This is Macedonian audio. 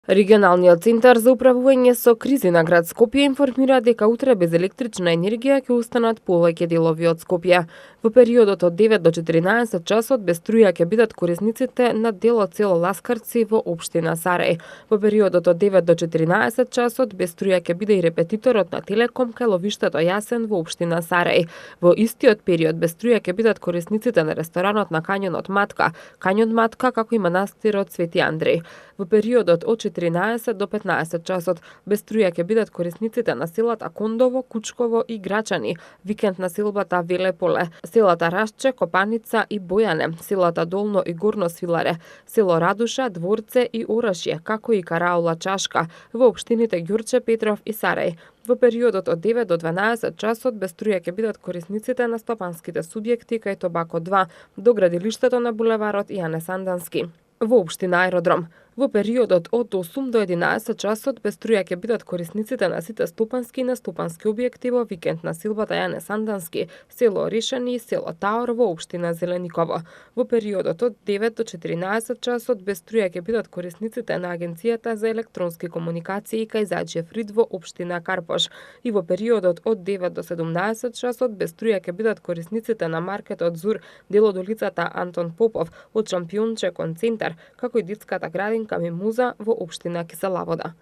Регионалниот центар за управување со кризи на град Скопје информира дека утре без електрична енергија ќе останат повеќе делови од Скопје. Во периодот од 9 до 14 часот без струја ќе бидат корисниците на дел од село Ласкарци во општина Сарај. Во периодот од 9 до 14 часот без струја ќе биде и репетиторот на Телеком кај ловиштето Јасен во општина Сарај. Во истиот период без струја ќе бидат корисниците на ресторанот на Кањонот Матка, Кањон Матка како и манастирот Свети Андреј. Во периодот од 14 до 15 часот без струја ќе бидат корисниците на селата Кондово, Кучково и Грачани, викенд населбата Велеполе, селата Рашче, Копаница и Бојане, селата Долно и Горно Свиларе, село Радуша, Дворце и Орашје, како и Караула Чашка во општините Ѓурче, Петров и Сарај. Во периодот од 9 до 12 часот без струја ќе бидат корисниците на стопанските субјекти кај Тобако 2 до градилиштето на булеварот Јане Сандански. Во општина Аеродром, во периодот од 8 до 11 часот без струја ќе бидат корисниците на сите стопански и нестопански објекти во викенд населбата Јане Сандански, село Орешани и село Таор во општина Зелениково. Во периодот од 9 до 14 часот без струја ќе бидат корисниците на Агенцијата за електронски комуникации кај Зајчев Рид во општина Карпош. И во периодот од 9 до 17 часот без струја ќе бидат корисниците на маркетот Зур, дел од улицата Антон Попов, од Шампионче кон центар, како и детската градинка Мимуза во општина Киселавода.